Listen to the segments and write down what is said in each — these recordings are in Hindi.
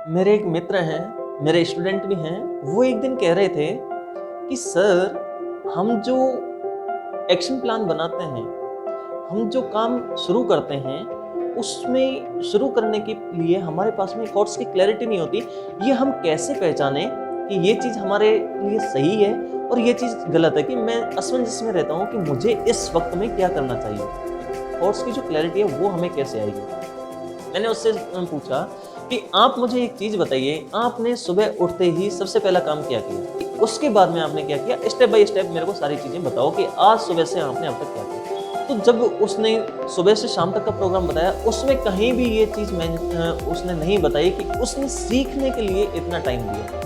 मेरे एक मित्र हैं, मेरे स्टूडेंट भी हैं, वो एक दिन कह रहे थे कि सर हम जो एक्शन प्लान बनाते हैं, हम जो काम शुरू करते हैं, उसमें शुरू करने के लिए हमारे पास में थॉट्स की क्लैरिटी नहीं होती। ये हम कैसे पहचानें कि ये चीज़ हमारे लिए सही है और ये चीज़ गलत है, कि मैं असमंजस में रहता हूँ कि मुझे इस वक्त में क्या करना चाहिए। थॉट्स की जो क्लैरिटी है वो हमें कैसे आएगी। मैंने उससे पूछा कि आप मुझे एक चीज़ बताइए, आपने सुबह उठते ही सबसे पहला काम क्या किया? उसके बाद में आपने क्या किया? स्टेप बाय स्टेप मेरे को सारी चीज़ें बताओ कि आज सुबह से आपने अब तक क्या किया। तो जब उसने सुबह से शाम तक का प्रोग्राम बताया, उसमें कहीं भी ये चीज़ उसने नहीं बताई कि उसने सीखने के लिए इतना टाइम दिया।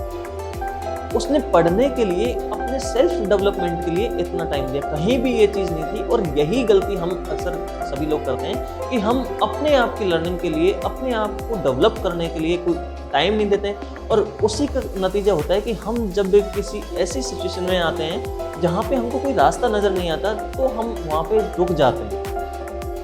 उसने पढ़ने के लिए, अपने सेल्फ डेवलपमेंट के लिए इतना टाइम दिया। कहीं भी ये चीज़ नहीं थी। और यही गलती हम अक्सर सभी लोग करते हैं कि हम अपने आप की लर्निंग के लिए, अपने आप को डेवलप करने के लिए कोई टाइम नहीं देते हैं। और उसी का नतीजा होता है कि हम जब भी किसी ऐसी सिचुएशन में आते हैं जहाँ पे हमको कोई रास्ता नज़र नहीं आता, तो हम वहाँ पे रुक जाते हैं।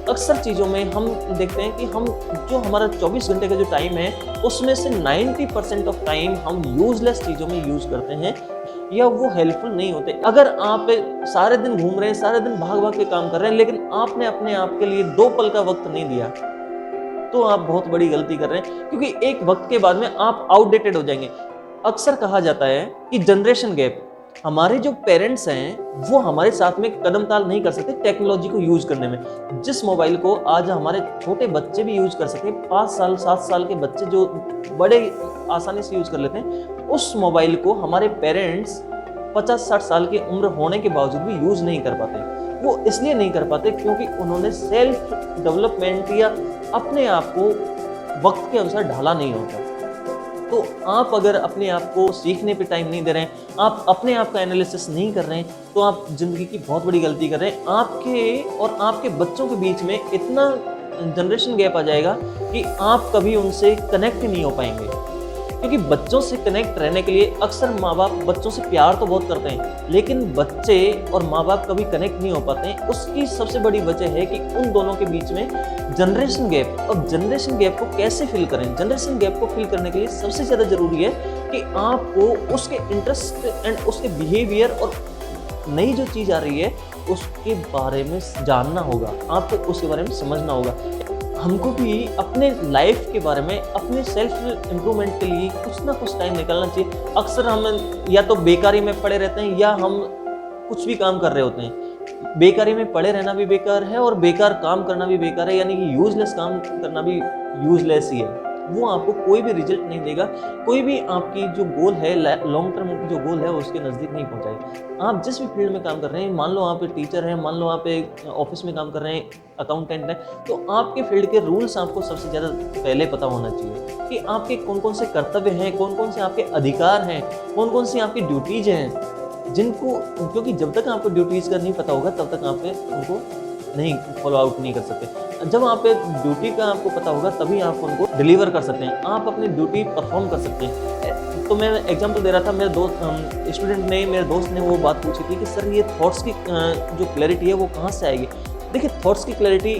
अक्सर चीज़ों में हम देखते हैं कि हम जो हमारा 24 घंटे का जो टाइम है, उसमें से 90% ऑफ टाइम हम यूजलेस चीज़ों में यूज़ करते हैं या वो हेल्पफुल नहीं होते। अगर आप सारे दिन घूम रहे हैं, सारे दिन भाग भाग के काम कर रहे हैं, लेकिन आपने अपने आप के लिए 2 पल का वक्त नहीं दिया, तो आप बहुत बड़ी गलती कर रहे हैं, क्योंकि एक वक्त के बाद में आप आउटडेटेड हो जाएंगे। अक्सर कहा जाता है कि जनरेशन गैप, हमारे जो पेरेंट्स हैं वो हमारे साथ में कदम ताल नहीं कर सकते टेक्नोलॉजी को यूज करने में। जिस मोबाइल को आज हमारे छोटे बच्चे भी यूज कर सकते हैं, 5 साल 7 साल के बच्चे जो बड़े आसानी से यूज कर लेते हैं, उस मोबाइल को हमारे पेरेंट्स 50-60 साल की उम्र होने के बावजूद भी यूज नहीं कर पाते। वो इसलिए नहीं कर पाते क्योंकि उन्होंने सेल्फ डेवलपमेंट या अपने आप को वक्त के अनुसार ढाला नहीं होता। तो आप अगर अपने आप को सीखने पे टाइम नहीं दे रहे हैं, आप अपने आप का एनालिसिस नहीं कर रहे हैं, तो आप ज़िंदगी की बहुत बड़ी गलती कर रहे हैं। आपके और आपके बच्चों के बीच में इतना जनरेशन गैप आ जाएगा कि आप कभी उनसे कनेक्ट ही नहीं हो पाएंगे। क्योंकि बच्चों से कनेक्ट रहने के लिए अक्सर माँ बाप बच्चों से प्यार तो बहुत करते हैं, लेकिन बच्चे और माँ बाप कभी कनेक्ट नहीं हो पाते हैं। उसकी सबसे बड़ी वजह है कि उन दोनों के बीच में जनरेशन गैप। अब जनरेशन गैप को कैसे फिल करें? जनरेशन गैप को फिल करने के लिए सबसे ज़्यादा ज़रूरी है कि आपको उसके इंटरेस्ट एंड उसके बिहेवियर और नई जो चीज़ आ रही है उसके बारे में जानना होगा, आपको उसके बारे में समझना होगा। हमको भी अपने लाइफ के बारे में, अपने सेल्फ इम्प्रूवमेंट के लिए कुछ ना कुछ टाइम निकालना चाहिए। अक्सर हम या तो बेकारी में पड़े रहते हैं या हम कुछ भी काम कर रहे होते हैं। बेकारी में पड़े रहना भी बेकार है और बेकार काम करना भी बेकार है, यानी कि यूजलेस काम करना भी यूजलेस ही है। वो आपको कोई भी रिजल्ट नहीं देगा, कोई भी आपकी जो गोल है, लॉन्ग टर्म जो गोल है, उसके नज़दीक नहीं पहुंचाएगा। आप जिस भी फील्ड में काम कर रहे हैं, मान लो आप टीचर हैं, मान लो आप ऑफिस में काम कर रहे हैं, अकाउंटेंट हैं, तो आपके फील्ड के रूल्स आपको सबसे ज़्यादा पहले पता होना चाहिए कि आपके कौन कौन से कर्तव्य हैं, कौन कौन से आपके अधिकार हैं, कौन कौन सी आपकी ड्यूटीज हैं, जिनको, क्योंकि जब तक आपको ड्यूटीज़ का नहीं पता होगा तब तक आप उनको नहीं फॉलो आउट नहीं कर सकते। जब आप ड्यूटी का आपको पता होगा तभी आप उनको डिलीवर कर सकते हैं, आप अपनी ड्यूटी परफॉर्म कर सकते हैं। तो मैं एग्जांपल दे रहा था, मेरे दोस्त ने वो बात पूछी थी कि सर ये थॉट्स की जो क्लैरिटी है वो कहाँ से आएगी? देखिए, थॉट्स की क्लैरिटी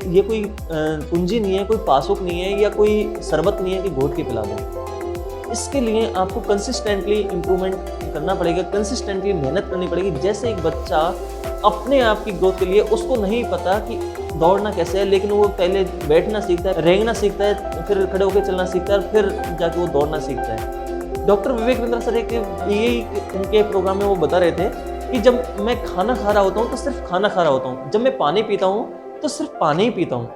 ये कोई कुंजी नहीं है, कोई पासबुक नहीं है या कोई शरबत नहीं है कि घोट के पिला दो। इसके लिए आपको कंसिस्टेंटली इम्प्रूवमेंट करना पड़ेगा, कंसिस्टेंटली मेहनत करनी पड़ेगी। जैसे एक बच्चा अपने आप की ग्रोथ के लिए, उसको नहीं पता कि दौड़ना कैसे है, लेकिन वो पहले बैठना सीखता है, रेंगना सीखता है, फिर खड़े होकर चलना सीखता है, फिर जाके वो दौड़ना सीखता है। डॉक्टर विवेक बिंद्रा सर उनके प्रोग्राम में वो बता रहे थे कि जब मैं खाना खा रहा होता हूँ तो सिर्फ खाना खा रहा होता हूँ, जब मैं पानी पीता हूँ तो सिर्फ पानी ही पीता हूँ।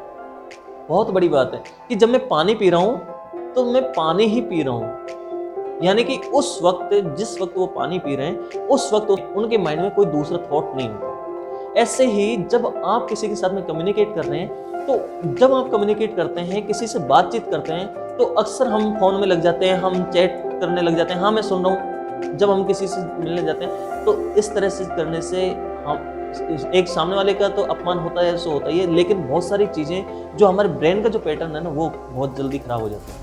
बहुत बड़ी बात है कि जब मैं पानी पी रहा हूँ तो मैं पानी ही पी रहा हूँ, यानी कि उस वक्त, जिस वक्त वो पानी पी रहे हैं, उस वक्त उनके माइंड में कोई दूसरा थॉट नहीं होता। ऐसे ही जब आप किसी के साथ में कम्युनिकेट कर रहे हैं, तो जब आप कम्युनिकेट करते हैं, किसी से बातचीत करते हैं, तो अक्सर हम फोन में लग जाते हैं, हम चैट करने लग जाते हैं, हाँ मैं सुन रहा हूँ। जब हम किसी से मिलने जाते हैं तो इस तरह से करने से हम एक सामने वाले का तो अपमान होता है, सो होता ही है, लेकिन बहुत सारी चीज़ें जो हमारे ब्रेन का जो पैटर्न है ना, वो बहुत जल्दी खराब हो जाता है।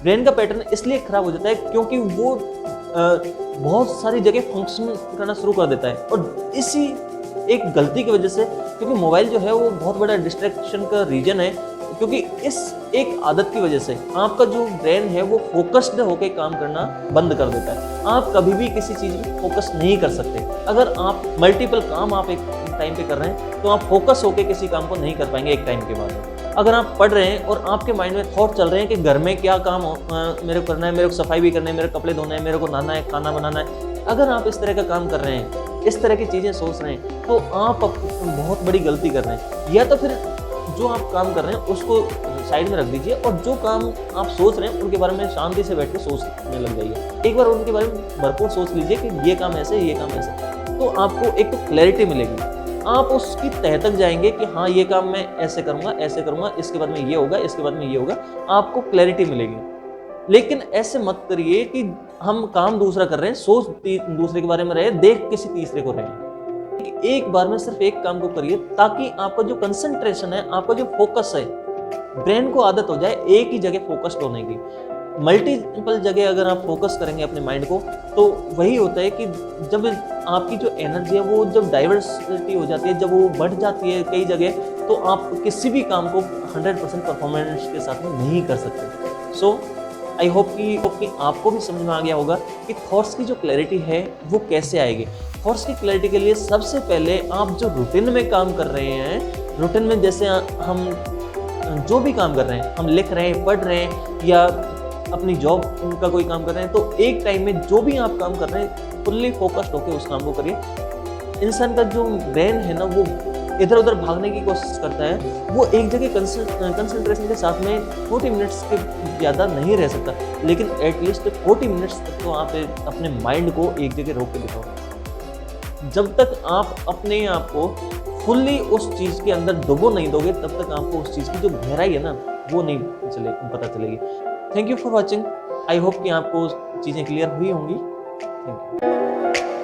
ब्रेन का पैटर्न इसलिए खराब हो जाता है क्योंकि वो बहुत सारी जगह फंक्शन करना शुरू कर देता है, और इसी एक गलती की वजह से, क्योंकि मोबाइल जो है वो बहुत बड़ा डिस्ट्रैक्शन का रीजन है, क्योंकि इस एक आदत की वजह से आपका जो ब्रेन है वो फोकस्ड होकर काम करना बंद कर देता है। आप कभी भी किसी चीज़ में फोकस नहीं कर सकते। अगर आप मल्टीपल काम आप एक टाइम पे कर रहे हैं तो आप फोकस होकर किसी काम को नहीं कर पाएंगे एक टाइम के बाद। अगर आप पढ़ रहे हैं और आपके माइंड में थॉट चल रहे हैं कि घर में क्या काम मेरे को करना है, मेरे को सफाई भी करनी है, मेरे कपड़े धोने हैं, मेरे को नहाना है, खाना बनाना है, अगर आप इस तरह का काम कर रहे हैं, इस तरह की चीज़ें सोच रहे हैं, तो आप बहुत बड़ी गलती कर रहे हैं। या तो फिर जो आप काम कर रहे हैं उसको साइड में रख दीजिए और जो काम आप सोच रहे हैं उनके बारे में शांति से बैठ के सोचने लग जाइए। एक बार उनके बारे में भरपूर सोच लीजिए कि ये काम ऐसे, ये काम ऐसे, तो आपको एक तो क्लैरिटी मिलेगी। आप उसकी तह तक जाएंगे कि हाँ ये काम मैं ऐसे करूँगा, इसके बाद में ये होगा, इसके बाद में ये होगा, आपको क्लैरिटी मिलेगी। लेकिन ऐसे मत करिए कि हम काम दूसरा कर रहे हैं, सोच दूसरे के बारे में रहे, देख किसी तीसरे को रहे। एक बार में सिर्फ एक काम को करिए ताकि आपका जो कंसंट्रेशन है, आपका जो फोकस है, ब्रेन को आदत हो जाए एक ही जगह फोकस्ड होने की। मल्टीपल जगह अगर आप फोकस करेंगे अपने माइंड को तो वही होता है कि जब आपकी जो एनर्जी है वो जब डाइवर्सिटी हो जाती है, जब वो बढ़ जाती है कई जगह, तो आप किसी भी काम को 100% परफॉर्मेंस के साथ में नहीं कर सकते। सो आई होप कि आपको भी समझ में आ गया होगा कि थॉट्स की जो क्लैरिटी है वो कैसे आएगी। थॉट्स की क्लैरिटी के लिए सबसे पहले आप जो रूटीन में काम कर रहे हैं, रूटीन में जैसे हम जो भी काम कर रहे हैं, हम लिख रहे हैं, पढ़ रहे हैं या अपनी जॉब का कोई काम कर रहे हैं, तो एक टाइम में जो भी आप काम कर रहे हैं फुल्ली फोकस्ड होकर उस काम को करिए। इंसान का जो ब्रेन है ना वो इधर उधर भागने की कोशिश करता है, वो एक जगह कंसंट्रेशन के साथ में 40 मिनट्स के ज़्यादा नहीं रह सकता, लेकिन एटलीस्ट 40 मिनट्स तक तो आप अपने माइंड को एक जगह रोक के दिखाओ। जब तक आप अपने आप को फुल्ली उस चीज़ के अंदर डुबो नहीं दोगे तब तक आपको उस चीज़ की जो गहराई है ना वो नहीं पता चलेगी। Thank you for watching. I hope कि आपको चीज़ें क्लियर हुई होंगी। Thank you.